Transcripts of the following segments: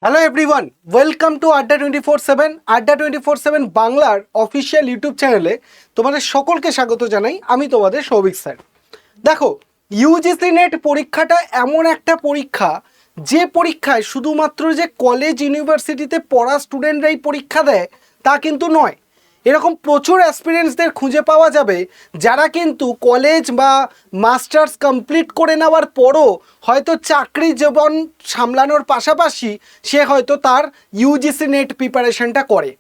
Hello everyone, welcome to আড্ডা 24/7। আড্ডা 24/7 বাংলার অফিসিয়াল ইউটিউব চ্যানেলে তোমাদের সকলকে স্বাগত জানাই। আমি তোমাদের সৌভিক স্যার। দেখো, ইউজিসি নেট পরীক্ষাটা এমন একটা পরীক্ষা যে পরীক্ষায় শুধুমাত্র যে কলেজ ইউনিভার্সিটিতে পড়া স্টুডেন্টরাই পরীক্ষা দেয় তা কিন্তু নয়। এরকম প্রচুর অ্যাসপিরেন্টসদের খুঁজে পাওয়া যাবে যারা কিন্তু কলেজ বা মাস্টার্স কমপ্লিট করে নেওয়ার পরও হয়তো চাকরি জীবন সামলানোর পাশাপাশি সে হয়তো তার ইউজিসি নেট প্রিপারেশনটা করে।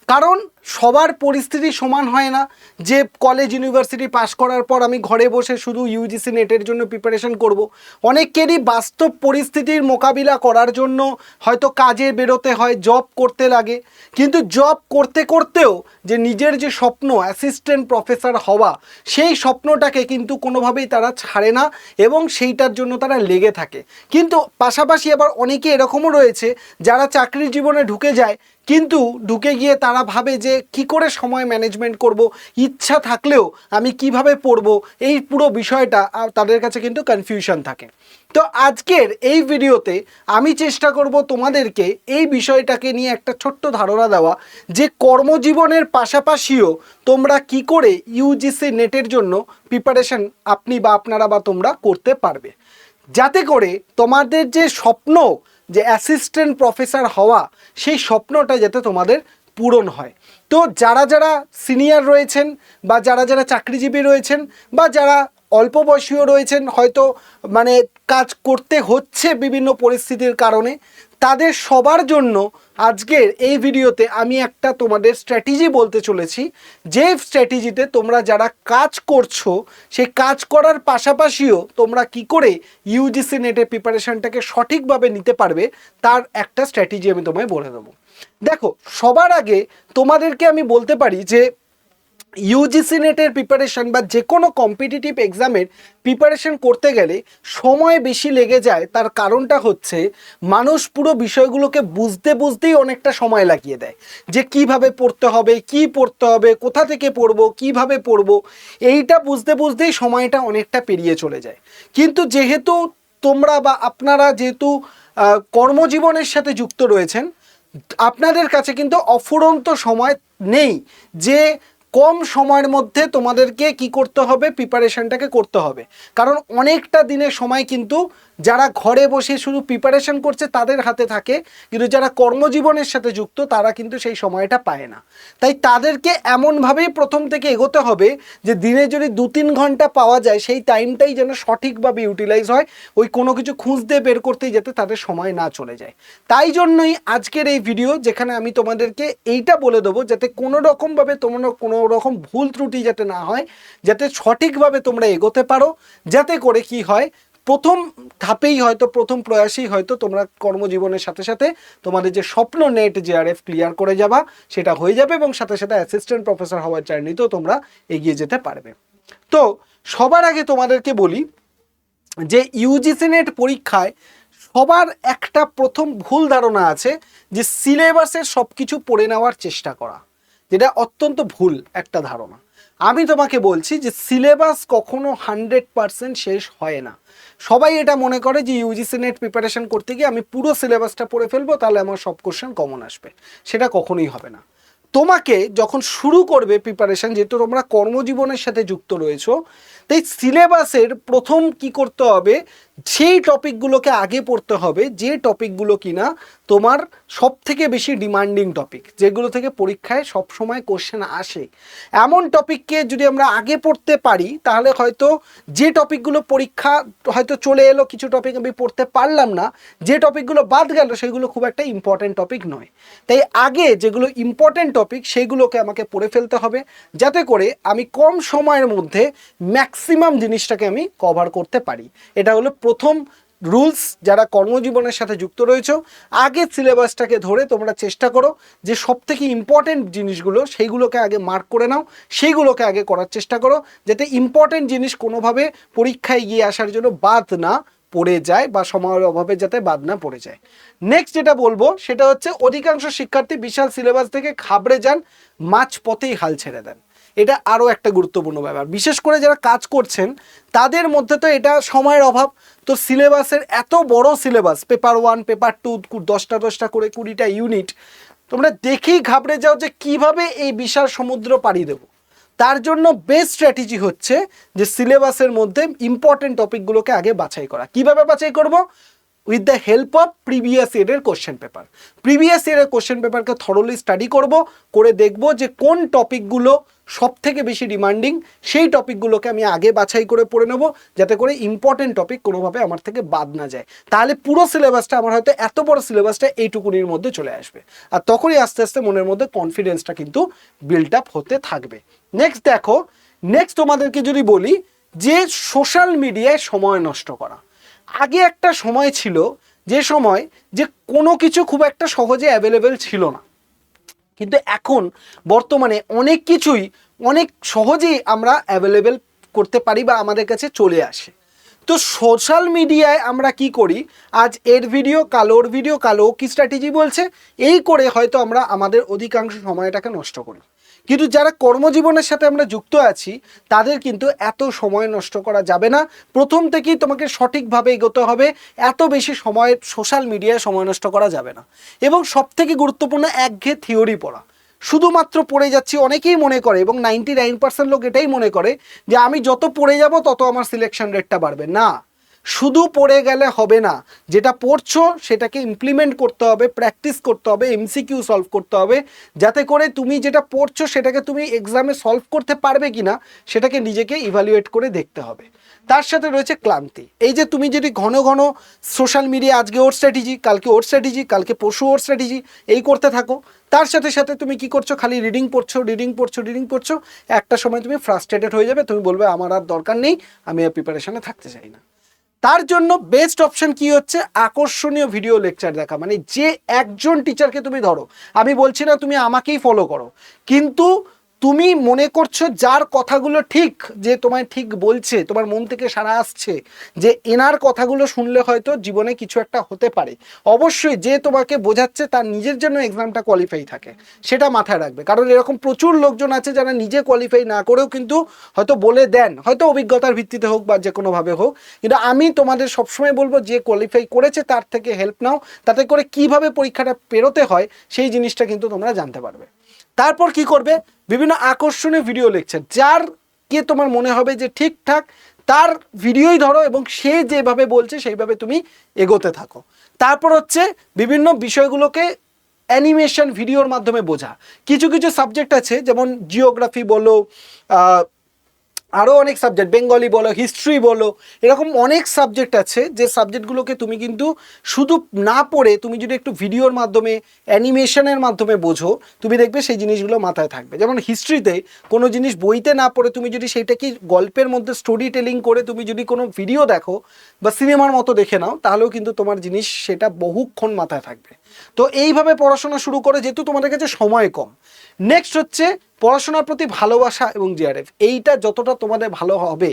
কারণ সবার পরিস্থিতি সমান হয় না যে কলেজ ইউনিভার্সিটি পাশ করার পর আমি ঘরে বসে শুধু ইউজিসি নেটের জন্য প্রিপারেশন করব। অনেকেরই বাস্তব পরিস্থিতির মোকাবিলা করার জন্য হয়তো কাজে বেরোতে হয়, জব করতে লাগে। কিন্তু জব করতে করতেও যে নিজের যে স্বপ্ন অ্যাসিস্ট্যান্ট প্রফেসর হওয়া, সেই স্বপ্নটাকে কিন্তু কোনোভাবেই তারা ছাড়ে না এবং সেইটার জন্য তারা লেগে থাকে। কিন্তু পাশাপাশি আবার অনেকে এরকমও রয়েছে যারা চাকরির জীবনে ঢুকে যায়, কিন্তু ঢুকে গিয়ে তারা ভাবে যে কি করে সময় ম্যানেজমেন্ট করব, ইচ্ছা থাকলেও আমি কিভাবে পড়ব, এই পুরো বিষয়টা তাদের কাছে কিন্তু কনফিউশন থাকে। তো আজকের এই ভিডিওতে আমি চেষ্টা করব তোমাদেরকে এই বিষয়টাকে নিয়ে একটা ছোট্ট ধারণা দেওয়া যে কর্মজীবনের পাশাপাশিও তোমরা কি করে ইউজিসি নেটের জন্য প্রিপারেশন আপনি বা আপনারা বা তোমরা করতে পারবে, যাতে করে তোমাদের যে স্বপ্ন যে অ্যাসিস্ট্যান্ট প্রফেসর হওয়া, সেই স্বপ্নটা যাতে তোমাদের পূরণ হয়। তো যারা যারা সিনিয়র রয়েছেন বা যারা যারা চাকরিজীবী রয়েছেন বা যারা অল্প বয়সীও রয়েছেন, হয়তো মানে কাজ করতে হচ্ছে বিভিন্ন পরিস্থিতির কারণে, তাদের সবার জন্য আজকের এই ভিডিওতে আমি একটা তোমাদের স্ট্র্যাটেজি বলতে চলেছি, যে স্ট্র্যাটেজিতে তোমরা যারা কাজ করছো সেই কাজ করার পাশাপাশিও তোমরা কি করে ইউজিসি নেটের প্রিপারেশনটাকে সঠিকভাবে নিতে পারবে তার একটা স্ট্র্যাটেজি আমি তোমায় বলে দেবো। দেখো, সবার আগে তোমাদেরকে আমি বলতে পারি যে ইউজিসি নেটের প্রিপারেশন বা যে কোনো কম্পিটিটিভ এক্সামের প্রিপারেশন করতে গেলে সময় বেশি লেগে যায়। তার কারণটা হচ্ছে মানুষ পুরো বিষয়গুলোকে বুঝতে বুঝতেই অনেকটা সময় লাগিয়ে দেয়, যে কিভাবে পড়তে হবে, কি পড়তে হবে, কোথা থেকে পড়বো, কিভাবে পড়বো, এইটা বুঝতে বুঝতেই সময়টা অনেকটা পেরিয়ে চলে যায়। কিন্তু যেহেতু তোমরা বা আপনারা যেহেতু কর্মজীবনের সাথে যুক্ত রয়েছেন, আপনাদের কাছে কিন্তু অফুরন্ত সময় নেই যে কম সময়ের মধ্যে তোমাদেরকে কি করতে হবে, প্রিপারেশনটাকে করতে হবে। কারণ অনেকটা দিনের সময় কিন্তু যারা ঘরে বসে শুধু প্রিপারেশন করছে তাদের হাতে থাকে, কিন্তু যারা কর্মজীবনের সাথে যুক্ত তারা কিন্তু সেই সময়টা পায় না। তাই তাদেরকে এমনভাবেই প্রথম থেকে এগোতে হবে যে দিনে যদি 2-3 ঘন্টা পাওয়া যায়, সেই টাইমটাই যেন সঠিকভাবে ইউটিলাইজ হয়, ওই কোনো কিছু খুঁজতে বের করতেই যাতে তাদের সময় না চলে যায়। তাই জন্যই আজকের এই ভিডিও, যেখানে আমি তোমাদেরকে এইটা বলে দেবো যাতে কোনো রকমভাবে তোমরা কোনো রকম ভুল ত্রুটি যাতে না হয়, যাতে সঠিকভাবে তোমরা এগোতে পারো, যাতে করে কি হয় প্রথম ধাপেই হয়তো প্রথম প্রয়াসেই হয়তো তোমরা কর্মজীবনের সাথে সাথে তোমাদের যে স্বপ্ন নেট জেআরএফ ক্লিয়ার করে যাবা সেটা হয়ে যাবে, এবং সাথে সাথে অ্যাসিস্ট্যান্ট প্রফেসর হওয়ার জার্নিতেও তোমরা এগিয়ে যেতে পারবে। তো সবার আগে তোমাদেরকে বলি যে ইউজিসি নেট পরীক্ষায় সবার একটা প্রথম ভুল ধারণা আছে যে সিলেবাসের সব কিছু পড়ে নেওয়ার চেষ্টা করা, যেটা অত্যন্ত ভুল একটা ধারণা। আমি তোমাকে বলছি যে সিলেবাস কখনো 100% শেষ হয় না। সবাই এটা মনে করে যে ইউজিসি নেট প্রিপারেশন করতে গিয়ে আমি পুরো সিলেবাসটা পড়ে ফেলবো, তাহলে আমার সব কোশ্চেন কমন আসবে। সেটা কখনোই হবে না। তোমাকে যখন শুরু করবে প্রিপারেশন, যেহেতু তোমরা কর্মজীবনের সাথে যুক্ত রয়েছো, তাই সিলেবাসের প্রথম কি করতে হবে, সেই টপিকগুলোকে আগে পড়তে হবে যে টপিকগুলো কিনা তোমার সব থেকে বেশি ডিমান্ডিং টপিক, যেগুলো থেকে পরীক্ষায় সব সময় কোশ্চেন আসে। এমন টপিককে যদি আমরা আগে পড়তে পারি, তাহলে হয়তো যে টপিকগুলো পরীক্ষা হয়তো চলে এলো, কিছু টপিক আমি পড়তে পারলাম না, যে টপিকগুলো বাদ গেল সেগুলো খুব একটা ইম্পর্টেন্ট টপিক নয়। তাই আগে যেগুলো ইম্পর্টেন্ট টপিক সেইগুলোকে আমাকে পড়ে ফেলতে হবে, যাতে করে আমি কম সময়ের মধ্যে ম্যাক্সিমাম জিনিসটাকে আমি কভার করতে পারি। এটা হলো প্রথম রুলস। যারা কর্মজীবনের সাথে যুক্ত রয়েছে, আগে সিলেবাসটাকে ধরে তোমরা চেষ্টা করো যে সব থেকে ইম্পর্টেন্ট জিনিসগুলো সেইগুলোকে আগে মার্ক করে নাও, সেইগুলোকে আগে করার চেষ্টা করো, যাতে ইম্পর্টেন্ট জিনিস কোনোভাবে পরীক্ষায় গিয়ে আসার জন্য বাদ না পড়ে যায় বা সময়ের অভাবে যাতে বাদ না পড়ে যায়। নেক্সট যেটা বলবো সেটা হচ্ছে, অধিকাংশ শিক্ষার্থী বিশাল সিলেবাস থেকে ঘাবড়ে যান, মাঝপথেই হাল ছেড়ে দেন। এটা আরও একটা গুরুত্বপূর্ণ ব্যাপার। বিশেষ করে যারা কাজ করছেন তাদের মধ্যে তো এটা সময়ের অভাব। তো সিলেবাসের এত বড় সিলেবাস, পেপার 1 পেপার 2 10টা করে 20টা ইউনিট, তোমরা দেখেই ঘাবড়ে যাও যে কিভাবে এই বিশাল সমুদ্র পাড়ি দেবো। তার জন্য বেস্ট স্ট্র্যাটেজি হচ্ছে যে সিলেবাসের মধ্যে ইম্পর্টেন্ট টপিকগুলোকে আগে বাছাই করা। কিভাবে বাছাই করব? With the help of previous ইয়ারের কোশ্চেন পেপার। প্রিভিয়াস ইয়ারের কোশ্চেন পেপারকে থরলি স্টাডি করব, করে দেখব যে কোন টপিকগুলো সব থেকে বেশি ডিমান্ডিং, সেই টপিকগুলোকে আমি আগে বাছাই করে পড়ে নেব, যাতে করে ইম্পর্টেন্ট টপিক কোনোভাবে আমার থেকে বাদ না যায়। তাহলে পুরো সিলেবাসটা আমার হয়তো এত বড় সিলেবাসটা এইটুকুনির মধ্যে চলে আসবে, আর তখনই আস্তে আস্তে মনের মধ্যে কনফিডেন্সটা কিন্তু বিল্ড আপ হতে থাকবে। নেক্সট দেখো, নেক্সট তোমাদেরকে যদি বলি যে সোশ্যাল মিডিয়ায় সময় নষ্ট করা। আগে একটা সময় ছিল যে সময় যে কোনো কিছু খুব একটা সহজে অ্যাভেলেবেল ছিল না, কিন্তু এখন বর্তমানে অনেক কিছুই অনেক সহজেই আমরা অ্যাভেলেবেল করতে পারি বা আমাদের কাছে চলে আসে। তো সোশ্যাল মিডিয়ায় আমরা কি করি, আজ এর ভিডিও, কাল ওর ভিডিও, কাল ও কি স্ট্র্যাটেজি বলছে, এই করে হয়তো আমরা আমাদের অধিকাংশ সময়টাকে নষ্ট করি। কিন্তু যারা কর্মজীবনের সাথে আমরা যুক্ত আছি তাদের কিন্তু এত সময় নষ্ট করা যাবে না। প্রথম থেকেই তোমাকে সঠিকভাবে এগোতে হবে, এত বেশি সময় সোশ্যাল মিডিয়ায় সময় নষ্ট করা যাবে না। এবং সবথেকে গুরুত্বপূর্ণ, একঘেয়ে থিওরি পড়া, শুধুমাত্র পড়ে যাচ্ছি। অনেকেই মনে করে, এবং 99% লোক এটাই মনে করে যে আমি যত পড়ে যাব তত আমার সিলেকশন রেটটা বাড়বে। না, শুধু পড়ে গেলে হবে না, যেটা পড়ছো সেটাকে ইমপ্লিমেন্ট করতে হবে, প্র্যাকটিস করতে হবে, এমসিকিউ সলভ করতে হবে, যাতে করে তুমি যেটা পড়ছো সেটাকে তুমি এক্সামে সলভ করতে পারবে কিনা সেটাকে নিজেকে ইভ্যালুয়েট করে দেখতে হবে। তার সাথে রয়েছে ক্লান্তি। এই যে তুমি যদি ঘন ঘন সোশ্যাল মিডিয়া, আজকে ওর স্ট্র্যাটেজি, কালকে ওর স্ট্র্যাটেজি, কালকে পরশু ওর স্ট্র্যাটেজি, এই করতে থাকো, তার সাথে সাথে তুমি কি করছো, খালি রিডিং পড়ছো, একটা সময় তুমি ফ্রাস্ট্রেটেড হয়ে যাবে, তুমি বলবে আমার আর দরকার নেই, আমি আর প্রিপারেশনে থাকতে চাই না। তার জন্য বেস্ট অপশন কি হচ্ছে, আকর্ষণীয় ভিডিও লেকচার দেখা। মানে যে একজন টিচারকে তুমি ধরো, আমি বলছি না তুমি আমাকেই ফলো করো, কিন্তু তুমি মনে করছো যার কথাগুলো ঠিক, যে তোমায় ঠিক বলছে, তোমার মন থেকে সাড়া আসছে যে এনার কথাগুলো শুনলে হয়তো জীবনে কিছু একটা হতে পারে, অবশ্যই যে তোমাকে বোঝাচ্ছে তার নিজের জন্য এক্সামটা কোয়ালিফাই থাকে, সেটা মাথায় রাখবে। কারণ এরকম প্রচুর লোকজন আছে যারা নিজে কোয়ালিফাই না করেও কিন্তু হয়তো বলে দেন, হয়তো অভিজ্ঞতার ভিত্তিতে হোক বা যে কোনোভাবে হোক, কিন্তু আমি তোমাদের সবসময় বলবো যে কোয়ালিফাই করেছে তার থেকে হেল্প নাও, তাতে করে কিভাবে পরীক্ষাটা পেরোতে হয় সেই জিনিসটা কিন্তু তোমরা জানতে পারবে। তারপর কি করবে, বিভিন্ন আকর্ষণীয় ভিডিও লেকচার, যার কে তোমার মনে হবে যে ঠিকঠাক তার ভিডিওই ধরো এবং সে যেভাবে বলছে সেইভাবে তুমি এগোতে থাকো। তারপর হচ্ছে বিভিন্ন বিষয়গুলোকে অ্যানিমেশন ভিডিওর মাধ্যমে বোঝা। কিছু কিছু সাবজেক্ট আছে, যেমন জিওগ্রাফি বলো, আরও অনেক সাবজেক্ট, বেঙ্গলি বলো, হিস্ট্রি বলো, এরকম অনেক সাবজেক্ট আছে যে সাবজেক্টগুলোকে তুমি কিন্তু শুধু না পড়ে তুমি যদি একটু ভিডিওর মাধ্যমে, অ্যানিমেশনের মাধ্যমে বোঝো, তুমি দেখবে সেই জিনিসগুলো মাথায় থাকবে। যেমন হিস্ট্রিতে কোনো জিনিস বইতে না পড়ে তুমি যদি সেইটাকে গল্পের মধ্যে স্টোরি টেলিং করে তুমি যদি কোনো ভিডিও দেখো বা সিনেমার মতো দেখে নাও, তাহলেও কিন্তু তোমার জিনিস সেটা বহুক্ষণ মাথায় থাকবে। তো এইভাবে পড়াশোনা শুরু করে, যেহেতু তোমাদের কাছে সময় কম। নেক্সট হচ্ছে পড়াশোনার প্রতি ভালোবাসা এবং জিআরএফ। এইটা যতটা তোমাদের ভালো হবে,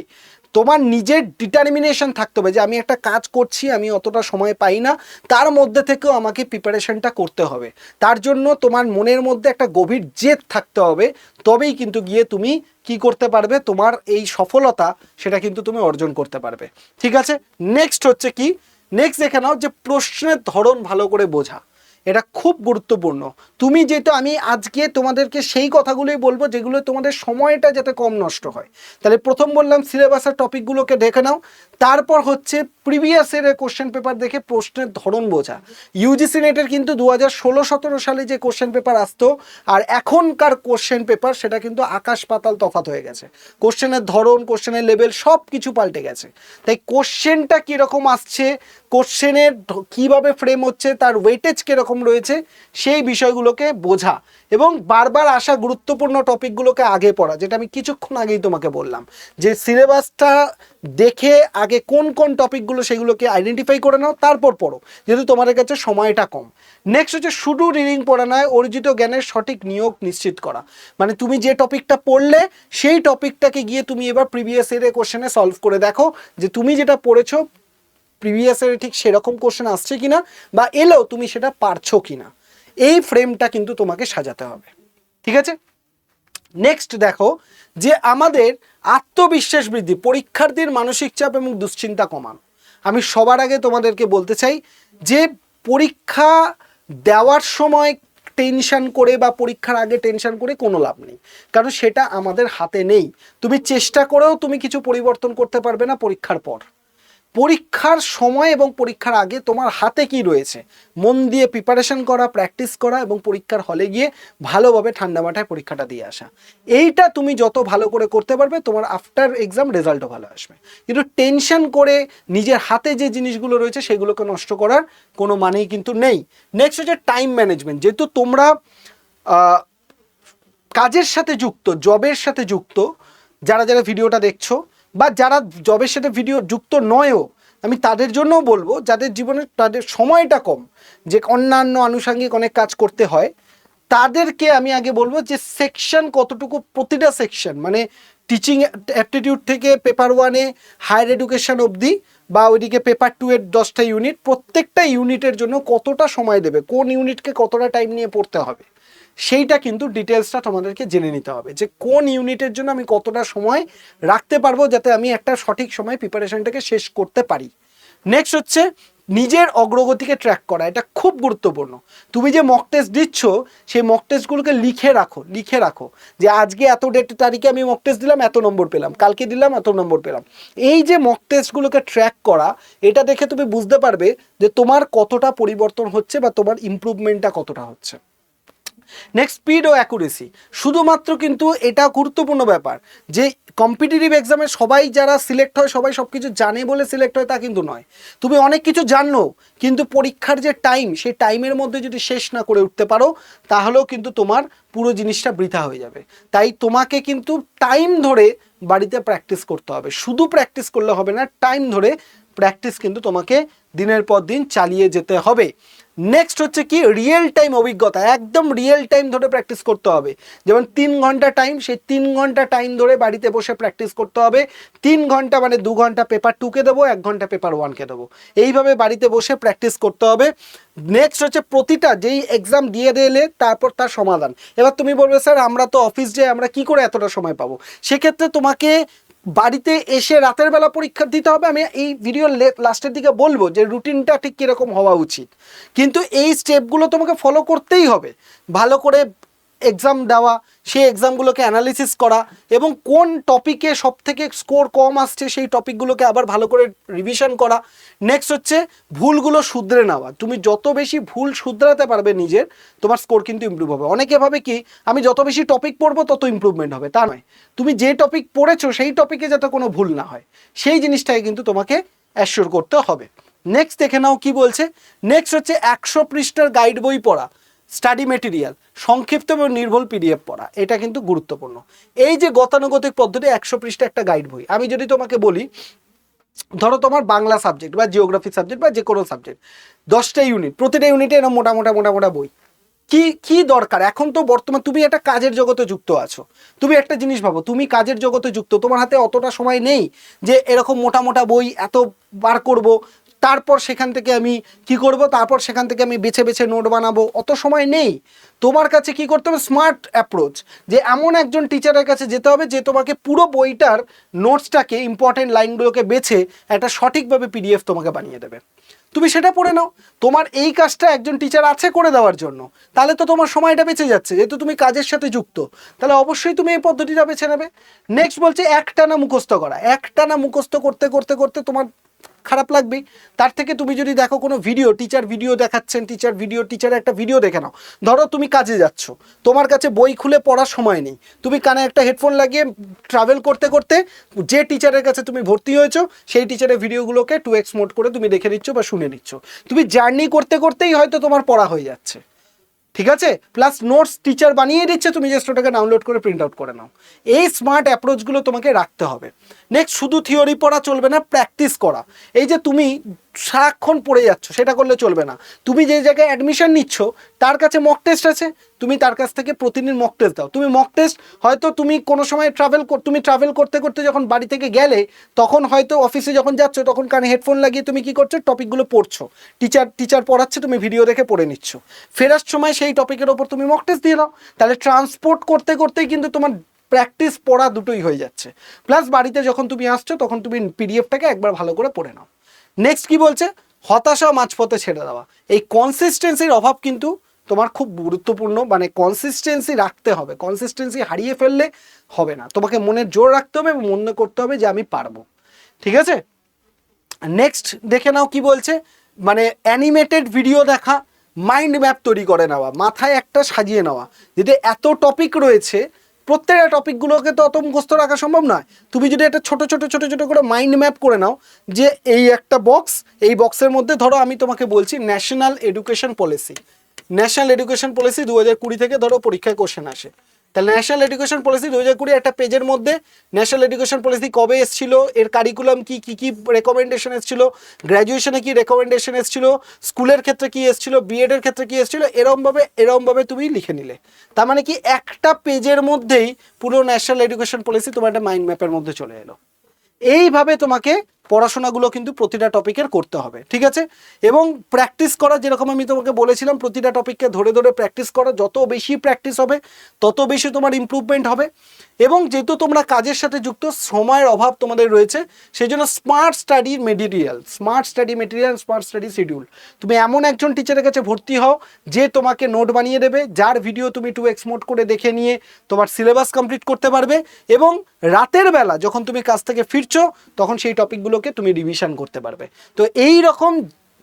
তোমার নিজের ডিটারমিনেশন থাকতে হবে যে আমি একটা কাজ করছি, আমি অতটা সময় পাই না, তার মধ্যে থেকেও আমাকে প্রিপারেশনটা করতে হবে। তার জন্য তোমার মনের মধ্যে একটা গভীর জেদ থাকতে হবে, তবেই কিন্তু গিয়ে তুমি কি করতে পারবে, তোমার এই সফলতা সেটা কিন্তু তুমি অর্জন করতে পারবে। ঠিক আছে, নেক্সট হচ্ছে কি, নেক্সট দেখে নাও যে প্রশ্নের ধরন ভালো করে বোঝা। এটা খুব গুরুত্বপূর্ণ। তুমি যেহেতু, আমি আজকে তোমাদেরকে সেই কথাগুলোই বলবো যেগুলো তোমাদের সময়টা যাতে কম নষ্ট হয়। তাহলে প্রথম বললাম সিলেবাসের টপিকগুলোকে দেখে নাও, তারপর হচ্ছে প্রিভিয়াস ইয়ারের কোশ্চেন পেপার দেখে প্রশ্নের ধরন বোঝা। ইউজিসি নেটের কিন্তু 2016-17 সালে যে কোশ্চেন পেপার আসতো আর এখনকার কোশ্চেন পেপার, সেটা কিন্তু আকাশ পাতাল তফাৎ হয়ে গেছে। কোশ্চেনের ধরন, কোশ্চেনের লেভেল সব কিছু পাল্টে গেছে। তাই কোশ্চেনটা কীরকম আসছে, কোশ্চেনের কীভাবে ফ্রেম হচ্ছে, তার ওয়েটেজ কীরকম রয়েছে, সেই বিষয়গুলোকে বোঝা এবং বারবার আসা গুরুত্বপূর্ণ টপিকগুলোকে আগে পড়া। যেটা আমি কিছুক্ষণ আগেই তোমাকে বললাম যে সিলেবাসটা দেখে আগে কোন কোন টপিকগুলো সেগুলোকে আইডেন্টিফাই করে নাও, তারপর পড়ো, যেহেতু তোমাদের কাছে সময়টা কম। নেক্সট হচ্ছে শুধু রিডিং পড়া নয়, অর্জিত জ্ঞানের সঠিক নিয়োগ নিশ্চিত করা। মানে তুমি যে টপিকটা পড়লে সেই টপিকটাকে গিয়ে তুমি এবার প্রিভিয়াস ইয়ারের কোশ্চেনে সলভ করে দেখো যে তুমি যেটা পড়েছো প্রিভিয়াস ইয়ারে ঠিক সেরকম কোশ্চেন আসছে কিনা, বা এলেও তুমি সেটা পারছো কিনা। এই ফ্রেমটা কিন্তু তোমাকে সাজাতে হবে। ঠিক আছে, নেক্সট দেখো যে আমাদের আত্মবিশ্বাস বৃদ্ধি, পরীক্ষার্থীর মানসিক চাপ এবং দুশ্চিন্তা কমানো। আমি সবার আগে তোমাদেরকে বলতে চাই যে পরীক্ষা দেওয়ার সময় টেনশন করে বা পরীক্ষার আগে টেনশন করে কোনো লাভ নেই, কারণ সেটা আমাদের হাতে নেই। তুমি চেষ্টা করেও তুমি কিছু পরিবর্তন করতে পারবে না পরীক্ষার পর। পরীক্ষার সময় এবং পরীক্ষার আগে তোমার হাতে কি রয়েছে, মন দিয়ে প্রিপারেশন করা, প্র্যাকটিস করা এবং পরীক্ষার হলে গিয়ে ভালোভাবে ঠান্ডা মাথায় পরীক্ষাটা দিয়ে আসা। এইটা তুমি যত ভালো করে করতে পারবে তোমার আফটার এক্সাম রেজাল্টও ভালো আসবে। কিন্তু টেনশন করে নিজের হাতে যে জিনিসগুলো রয়েছে সেগুলোকে নষ্ট করার কোনো মানেই কিন্তু নেই। নেক্সট হচ্ছে টাইম ম্যানেজমেন্ট। যেহেতু তোমরা কাজের সাথে যুক্ত, জবের সাথে যুক্ত, যারা যারা ভিডিওটা দেখছো বা যারা জবের সাথে ভিডিও যুক্ত নয়ও, আমি তাদের জন্যও বলবো যাদের জীবনে তাদের সময়টা কম, যে অন্যান্য আনুষঙ্গিক অনেক কাজ করতে হয়, তাদেরকে আমি আগে বলবো যে সেকশন কতটুকু, প্রতিটা সেকশন মানে টিচিং অ্যাপটিটিউড থেকে পেপার 1-এ হায়ার এডুকেশন অবধি বা ওইদিকে পেপার 2-এর 10টা ইউনিট, প্রত্যেকটা ইউনিটের জন্য কতটা সময় দেবে, কোন ইউনিটকে কতটা টাইম নিয়ে পড়তে হবে, সেইটা কিন্তু ডিটেলসটা তোমাদেরকে জেনে নিতে হবে যে কোন ইউনিটের জন্য আমি কতটা সময় রাখতে পারবো যাতে আমি একটা সঠিক সময় প্রিপারেশনটাকে শেষ করতে পারি। নেক্সট হচ্ছে নিজের অগ্রগতিকে ট্র্যাক করা, এটা খুব গুরুত্বপূর্ণ। তুমি যে মক টেস্ট দিচ্ছ সেই মক টেস্টগুলোকে লিখে রাখো যে আজকে এত তারিখে আমি মক টেস্ট দিলাম, এত নম্বর পেলাম, কালকে দিলাম এত নম্বর পেলাম। এই যে মক টেস্টগুলোকে ট্র্যাক করা, এটা দেখে তুমি বুঝতে পারবে যে তোমার কতটা পরিবর্তন হচ্ছে বা তোমার ইমপ্রুভমেন্টটা কতটা হচ্ছে। নেক্সট স্পিড ও অ্যাকুরেসি, শুধুমাত্র কিন্তু এটা গুরুত্বপূর্ণ ব্যাপার যে কম্পিটিটিভ এক্সামে সবাই যারা সিলেক্ট হয় সবাই সব কিছু জানে বলে সিলেক্ট হয় তা কিন্তু নয়। তুমি অনেক কিছু জানো কিন্তু পরীক্ষার যে টাইম, সেই টাইমের মধ্যে যদি শেষ না করে উঠতে পারো তাহলেও কিন্তু তোমার পুরো জিনিসটা বৃথা হয়ে যাবে। তাই তোমাকে কিন্তু টাইম ধরে বাড়িতে প্র্যাকটিস করতে হবে, শুধু প্র্যাকটিস করলে হবে না, টাইম ধরে প্র্যাকটিস কিন্তু তোমাকে দিনের পর দিন চালিয়ে যেতে হবে। নেক্সট হচ্ছে কি রিয়েল টাইম অভিজ্ঞতা, একদম রিয়েল টাইম ধরে প্র্যাকটিস করতে হবে। যেমন 3 ঘন্টা টাইম, সেই 3 ঘন্টা টাইম ধরে বাড়িতে বসে প্র্যাকটিস করতে হবে। 3 ঘন্টা মানে 2 ঘন্টা পেপার 2-কে দেবো, 1 ঘন্টা পেপার 1-কে দেবো, এইভাবে বাড়িতে বসে প্র্যাকটিস করতে হবে। নেক্সট হচ্ছে প্রতিটা যেই এক্সাম দিয়ে দিলে তারপর তার সমাধান। এবার তুমি বলবে স্যার আমরা তো অফিস যাই, আমরা কি করে এতটা সময় পাবো? সেক্ষেত্রে তোমাকে বাড়িতে এসে রাতের বেলা পরীক্ষা দিতে হবে। আমি এই ভিডিওর লাস্টের দিকে বলবো যে রুটিনটা ঠিক কীরকম হওয়া উচিত, কিন্তু এই স্টেপগুলো তোমাকে ফলো করতেই হবে। ভালো করে এক্সাম দেওয়া, সেই এক্সামগুলোকে অ্যানালিসিস করা এবং কোন টপিকে সব থেকে স্কোর কম আসছে সেই টপিকগুলোকে আবার ভালো করে রিভিশন করা। নেক্সট হচ্ছে ভুলগুলো শুধরে নেওয়া। তুমি যত বেশি ভুল শুধরাতে পারবে নিজের, তোমার স্কোর কিন্তু ইমপ্রুভ হবে। অনেকে ভাবে কি আমি যত বেশি টপিক পড়বো তত ইমপ্রুভমেন্ট হবে, তা নয়। তুমি যে টপিক পড়েছো সেই টপিকে যাতে কোনো ভুল না হয় সেই জিনিসটাই কিন্তু তোমাকে অ্যাসিওর করতে হবে। নেক্সট দেখে নাও কি বলছে। নেক্সট হচ্ছে 100 পৃষ্ঠার গাইড বই পড়া, স্টাডি মেটেরিয়াল, সংক্ষিপ্ত এবং নির্ভুল পিডিএফ পড়া, এটা কিন্তু গুরুত্বপূর্ণ। এই যে গতানুগতিক পদ্ধতি 100 পৃষ্ঠা একটা গাইড বই, আমি যদি তোমাকে বলি ধরো তোমার বাংলা সাবজেক্ট বা জিওগ্রাফি সাবজেক্ট বা যে কোনো সাবজেক্ট 10টা ইউনিট, প্রতিটা ইউনিটে এরকম মোটা মোটা মোটা মোটা বই, কি কি দরকার? এখন তো বর্তমান তুমি একটা কাজের জগতে যুক্ত আছো, তুমি একটা জিনিস ভাবো তুমি কাজের জগতে যুক্ত, তোমার হাতে অতটা সময় নেই যে এরকম মোটা মোটা বই এত বার করব, তারপর সেখান থেকে আমি কি করব, তারপর সেখান থেকে আমি বেছে বেছে নোট বানাবো, অত সময় নেই। তোমার কাছে কি করতে হবে? স্মার্ট অ্যাপ্রোচ, যে এমন একজন টিচারের কাছে যেতে হবে যে তোমাকে পুরো বইটার নোটসটাকে, ইম্পর্টেন্ট লাইনগুলোকে বেছে একটা সঠিকভাবে পিডিএফ তোমাকে বানিয়ে দেবে। তুমি সেটা পড়ে নাও, তোমার এই কাজটা একজন টিচার আছে করে দেওয়ার জন্য, তাহলে তো তোমার সময়টা বেঁচে যাচ্ছে। যেহেতু তুমি কাজের সাথে যুক্ত তাহলে অবশ্যই তুমি এই পদ্ধতিটা বেছে নেবে। নেক্সট বলছে একটানা মুখস্থ করা, একটানা মুখস্থ করতে করতে করতে তোমার খারাপ লাগবেই। তার থেকে তুমি যদি দেখো কোনো ভিডিও, টিচার ভিডিও দেখাচ্ছেন, টিচারের একটা ভিডিও দেখে নাও। ধরো তুমি কাজে যাচ্ছ, তোমার কাছে বই খুলে পড়ার সময় নেই, তুমি কানে একটা হেডফোন লাগিয়ে ট্রাভেল করতে করতে যে টিচারের কাছে তুমি ভর্তি হয়েছো সেই টিচারের ভিডিওগুলোকে 2x মোড করে তুমি দেখে নিচ্ছ বা শুনে নিচ্ছ। তুমি জার্নি করতে করতেই হয়তো তোমার পড়া হয়ে যাচ্ছে, ঠিক আছে? প্লাস নোটস টিচার বানিয়ে দিচ্ছে, তুমি জাস্ট ওটাকে ডাউনলোড করে প্রিন্ট আউট করে নাও। এই স্মার্ট অ্যাপ্রোচগুলো তোমাকে রাখতে হবে। নেক্সট শুধু থিওরি পড়া চলবে না, প্র্যাকটিস করা। এই যে তুমি সারাক্ষণ পড়ে যাচ্ছ, সেটা করলে চলবে না। তুমি যে জায়গায় অ্যাডমিশন নিচ্ছ তার কাছে মক টেস্ট আছে, তুমি তার কাছ থেকে প্রতিদিন মক টেস্ট দাও। তুমি মক টেস্ট হয়তো তুমি কোনো সময় ট্রাভেল করতে করতে যখন বাড়ি থেকে গেলে, তখন হয়তো অফিসে যখন যাচ্ছ তখন কানে হেডফোন লাগিয়ে তুমি কি করছো, টপিকগুলো পড়ছো, টিচার পড়াচ্ছে, তুমি ভিডিও দেখে পড়ে নিচ্ছ, ফেরার সময় সেই টপিকের ওপর তুমি মক টেস্ট দিয়ে দাও। তাহলে ট্রান্সপোর্ট করতে করতেই কিন্তু তোমার প্র্যাকটিস পড়া দুটোই হয়ে যাচ্ছে, প্লাস বাড়িতে যখন তুমি আসছো তখন তুমি পিডিএফটাকে একবার ভালো করে পড়ে নাও। নেক্সট কি বলছে, হতাশা মাঝপথে ছেড়ে দেওয়া। এই কনসিস্টেন্সির অভাব কিন্তু তোমার খুব গুরুত্বপূর্ণ, মানে কনসিস্টেন্সি রাখতে হবে, কনসিস্টেন্সি হারিয়ে ফেললে হবে না, তোমাকে মনের জোর রাখতে হবে এবং মনে করতে হবে যে আমি পারবো। ঠিক আছে, নেক্সট দেখে নাও কি বলছে, মানে অ্যানিমেটেড ভিডিও দেখা, মাইন্ড ম্যাপ তৈরি করে নেওয়া, মাথায় একটা সাজিয়ে নেওয়া, যদি এত টপিক রয়েছে প্রত্যেকটা টপিকগুলোকে তো অত মুখস্থ রাখা সম্ভব নয়। তুমি যদি একটা ছোট ছোট করে মাইন্ড ম্যাপ করে নাও, যে এই একটা বক্স, এই বক্সের মধ্যে ধরো আমি তোমাকে বলছি ন্যাশনাল এডুকেশন পলিসি, 2020 থেকে ধরো পরীক্ষায় কোশ্চেন আসে, তাহলে ন্যাশনাল এডুকেশন পলিসি 2020 একটা পেজের মধ্যে ন্যাশনাল এডুকেশন পলিসি কবে এসেছিল, এর কারিকুলাম কি কি রেকমেন্ডেশন এসেছিল, গ্র্যাজুয়েশনে কি রেকমেন্ডেশন এসেছিল, স্কুলের ক্ষেত্রে কি এসেছিল, বিএড এর ক্ষেত্রে কি এসেছিল, এরমভাবে তুমি লিখে নিলে। তার মানে কি একটা পেজের মধ্যেই পুরো ন্যাশনাল এডুকেশন পলিসি তোমার একটা মাইন্ড ম্যাপের মধ্যে চলে এলো। এইভাবে তোমাকে পড়াশোনাগুলো কিন্তু প্রতিটা টপিকের করতে হবে, ঠিক আছে। এবং প্র্যাকটিস করা, যেরকম আমি তোমাকে বলেছিলাম প্রতিটা টপিককে ধরে ধরে প্র্যাকটিস করা, যত বেশি প্র্যাকটিস হবে তত বেশি তোমার ইমপ্রুভমেন্ট হবে। এবং যেহেতু তোমরা কাজের সাথে যুক্ত, সময়ের অভাব তোমাদের রয়েছে, সেই জন্য smart study material, smart study schedule, তুমি এমন একজন টিচারের কাছে ভর্তি হও যে তোমাকে নোট বানিয়ে দেবে, যার ভিডিও তুমি 2x মোড করে দেখে নিয়ে তোমার সিলেবাস কমপ্লিট করতে পারবে, এবং রাতের বেলা যখন তুমি কাজ থেকে ফিরছো তখন সেই টপিকগুলোকে তুমি রিভিশন করতে পারবে। তো এই রকম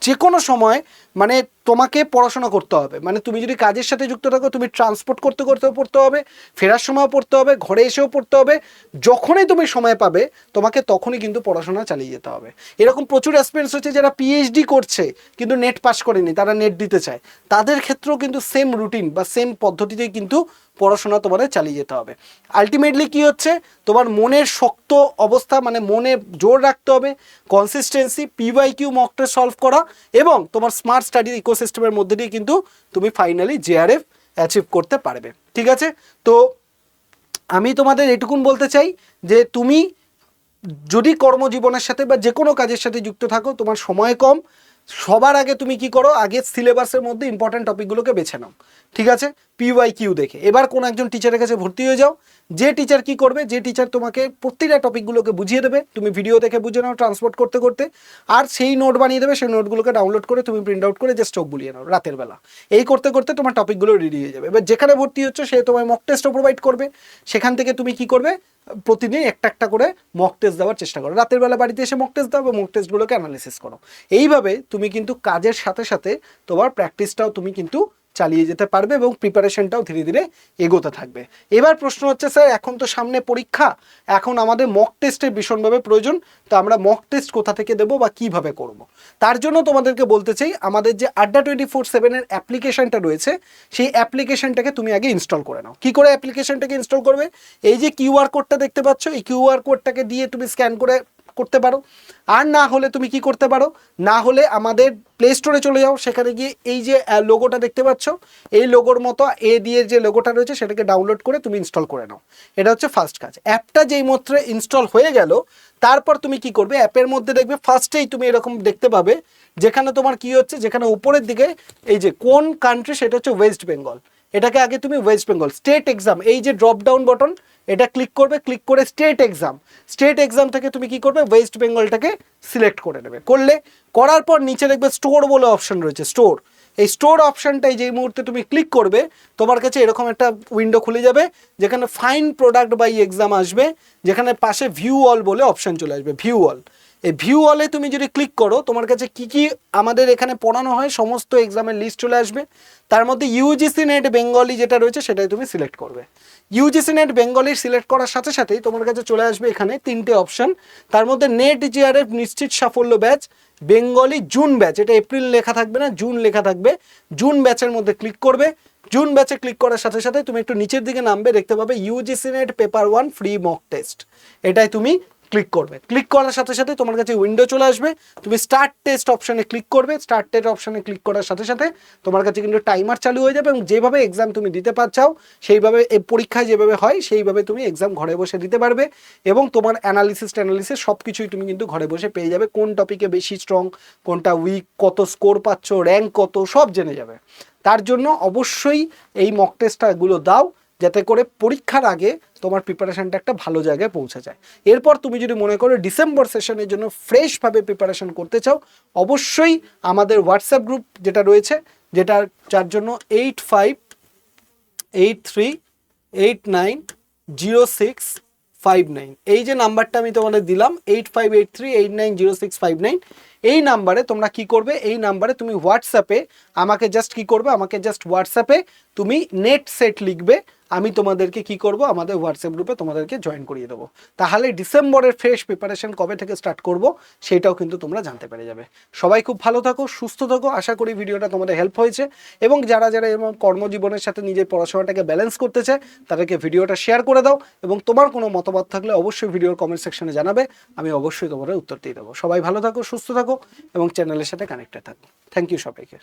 যে কোনো সময় মানে তোমাকে পড়াশোনা করতে হবে, মানে তুমি যদি কাজের সাথে যুক্ত থাকো, তুমি ট্রান্সপোর্ট করতে করতেও পড়তে হবে, ফেরার সময়ও পড়তে হবে, ঘরে এসেও পড়তে হবে, যখনই তুমি সময় পাবে তোমাকে তখনই কিন্তু পড়াশোনা চালিয়ে যেতে হবে। এরকম প্রচুর অ্যাসপিরেন্টস হচ্ছে যারা পিএইচডি করছে কিন্তু নেট পাস করেনি, তারা নেট দিতে চায়, তাদের ক্ষেত্রেও কিন্তু সেম রুটিন বা সেম পদ্ধতিতেই কিন্তু পড়াশোনা তোমাদের চালিয়ে যেতে হবে। আলটিমেটলি কি হচ্ছে, তোমার মনের শক্ত অবস্থা, মানে মনে জোর রাখতে হবে, consistency, PYQ mock test solve করা, এবং তোমার স্মার্ট স্টাডি ইকোসিস্টেমের মধ্যে দিয়ে কিন্তু তুমি ফাইনালি জেআরএফ অ্যাচিভ করতে পারবে। ঠিক আছে, তো আমি তোমাদের এটুকুন বলতে চাই যে তুমি যদি কর্মজীবনের সাথে বা যে কোনো কাজের সাথে যুক্ত থাকো, তোমার সময় কম, সবার আগে তুমি কি করো, আগে সিলেবাসের মধ্যে ইম্পর্টেন্ট টপিকগুলোকে বেছে নাও, ঠিক আছে, পিওয়াইকিউ দেখে। এবার কোন একজন টিচারের কাছে ভর্তি হয়ে যাও, যে টিচার কি করবে, যে টিচার তোমাকে প্রতিটা টপিকগুলোকে বুঝিয়ে দেবে, তুমি ভিডিও দেখে বুঝে নাও ট্রান্সপোর্ট করতে করতে, আর সেই নোট বানিয়ে দেবে, সেই নোটগুলোকে ডাউনলোড করে তুমি প্রিন্ট আউট করে জাস্ট চোখ বুলিয়ে নাও রাতের বেলা। এই করতে করতে তোমার টপিকগুলো রেডি হয়ে যাবে। এবার যেখানে ভর্তি হচ্ছে সে তোমায় মক টেস্টও প্রোভাইড করবে, সেখান থেকে তুমি কি করবে, প্রতিদিন একটা করে মক টেস্ট দেওয়ার চেষ্টা করো, রাতের বেলা বাড়িতে এসে মক টেস্ট দাও এবং মক টেস্টগুলোকে অ্যানালিসিস করো। এইভাবে তুমি কিন্তু কাজের সাথে সাথে তোমার প্র্যাকটিসটাও তুমি কিন্তু চালিয়ে যেতে পারবে এবং প্রিপারেশনটাও ধীরে ধীরে এগোতে থাকবে। এবার প্রশ্ন হচ্ছে, স্যার এখন তো সামনে পরীক্ষা, এখন আমাদের মক টেস্টের ভীষণভাবে প্রয়োজন, তো আমরা মক টেস্ট কোথা থেকে দেবো বা কীভাবে করব। তার জন্য তোমাদেরকে বলতে চাই, আমাদের যে আড্ডা 24/7-এর অ্যাপ্লিকেশনটা রয়েছে, সেই অ্যাপ্লিকেশনটাকে তুমি আগে ইনস্টল করে নাও। কী করে অ্যাপ্লিকেশনটাকে ইনস্টল করবে, এই যে কিউআর কোডটা দেখতে পাচ্ছ, এই কিউআর কোডটাকে দিয়ে তুমি স্ক্যান করে করতে পারো, আর না হলে তুমি কি করতে পারো, না হলে আমাদের প্লে স্টোরে চলে যাও, সেখানে গিয়ে এই যে লোগোটা দেখতে পাচ্ছ, এই লোগোর মতো এ দিয়ে যে লোগোটা রয়েছে সেটাকে ডাউনলোড করে তুমি ইনস্টল করে নাও। এটা হচ্ছে ফার্স্ট কাজ। অ্যাপটা যেই মাত্র ইনস্টল হয়ে গেল, তারপর তুমি কি করবে, অ্যাপের মধ্যে দেখবে ফার্স্টেই তুমি এরকম দেখতে পাবে, যেখানে তোমার কি হচ্ছে, যেখানে উপরের দিকে এই যে কোন কান্ট্রি, সেটা হচ্ছে ওয়েস্ট বেঙ্গল। এটাকে আগে তুমি ওয়েস্ট বেঙ্গল স্টেট এক্সাম, এই যে ড্রপ ডাউন বাটন, এটা ক্লিক করবে, ক্লিক করে স্টেট এক্সাম থেকে তুমি কি করবে, ওয়েস্ট বেঙ্গলটাকে সিলেক্ট করে নেবে। করার পর নিচে দেখবে স্টোর বলে অপশন রয়েছে, স্টোর, এই স্টোর অপশনটাই যেই মুহূর্তে তুমি ক্লিক করবে, তোমার কাছে এরকম একটা উইন্ডো খুলে যাবে, যেখানে ফাইন প্রোডাক্ট বাই এক্সাম আসবে, যেখানে পাশে ভিউ অল বলে অপশন চলে আসবে, ভিউ অল। এই ভিউ অলে তুমি যদি ক্লিক করো, তোমার কাছে কি কি আমাদের এখানে পড়ানো হয় সমস্ত এক্সামের লিস্ট চলে আসবে। তার মধ্যে ইউজিসি নেট বেঙ্গলি যেটা রয়েছে সেটাই তুমি সিলেক্ট করবে। ইউজিসি নেট বেঙ্গলি সিলেক্ট করার সাথে সাথেই তোমার কাছে চলে আসবে এখানে তিনটে অপশন, তার মধ্যে নেট জিআরএফ নিশ্চিত সাফল্য ব্যাচ বেঙ্গলি জুন ব্যাচ, এটা এপ্রিল লেখা থাকবে না, জুন লেখা থাকবে, জুন ব্যাচের মধ্যে ক্লিক করবে। জুন ব্যাচে ক্লিক করার সাথে সাথে তুমি একটু নিচের দিকে নামবে, দেখতে পাবে UGC net paper 1 free mock test, এটাই তুমি ক্লিক করবে। ক্লিক করার সাথে সাথে তোমার কাছে উইন্ডো চলে আসবে, তুমি স্টার্ট টেস্ট অপশানে ক্লিক করবে। স্টার্ট টেস্ট অপশানে ক্লিক করার সাথে সাথে তোমার কাছে কিন্তু টাইমার চালু হয়ে যাবে এবং যেভাবে এক্সাম তুমি দিতে চাও সেইভাবে এই পরীক্ষায় যেভাবে হয় সেইভাবে তুমি এক্সাম ঘরে বসে দিতে পারবে এবং তোমার অ্যানালিসিস সব কিছুই তুমি কিন্তু ঘরে বসে পেয়ে যাবে। কোন টপিকে বেশি স্ট্রং, কোনটা উইক, কত স্কোর পাচ্ছ, র্যাঙ্ক কত, সব জেনে যাবে। তার জন্য অবশ্যই এই মক টেস্টগুলো দাও, যাতে করে পরীক্ষার আগে তোমার প্রিপারেশনটা একটা ভালো জায়গায় পৌঁছে যায়। এরপর তুমি যদি মনে করো ডিসেম্বর সেশনের জন্য ফ্রেশভাবে প্রিপারেশন করতে চাও, অবশ্যই আমাদের হোয়াটসঅ্যাপ গ্রুপ যেটা রয়েছে, যার জন্য 8583890659 এই যে নাম্বারটা আমি তোমাদের দিলাম 8583890659, এই নাম্বারে তোমরা কি করবে, এই নাম্বারে তুমি হোয়াটসঅ্যাপে আমাকে জাস্ট হোয়াটসঅ্যাপে তুমি নেট সেট লিখবে, আমি তোমাদেরকে কি করব, আমাদের হোয়াটসঅ্যাপ গ্রুপে তোমাদেরকে জয়েন করিয়ে দেবো। তাহলে ডিসেম্বরের ফ্রেশ প্রিপারেশন কবে থেকে স্টার্ট করব সেটাও কিন্তু তোমরা জানতে পেরে যাবে। সবাই খুব ভালো থাকো, সুস্থ থাকো। আশা করি ভিডিওটা তোমাদের হেল্প হয়েছে এবং যারা এরকম কর্মজীবনের সাথে নিজের পড়াশোনাটাকে ব্যালেন্স করতে চায় তাদেরকে ভিডিওটা শেয়ার করে দাও এবং তোমার কোনো মতামত থাকলে অবশ্যই ভিডিওর কমেন্ট সেকশনে জানাবে, আমি অবশ্যই তোমাদের উত্তর দিয়ে দেবো। সবাই ভালো থাকো, সুস্থ থাকো এবং চ্যানেলের সাথে কানেক্টেড থাকো। থ্যাংক ইউ সবাইকে।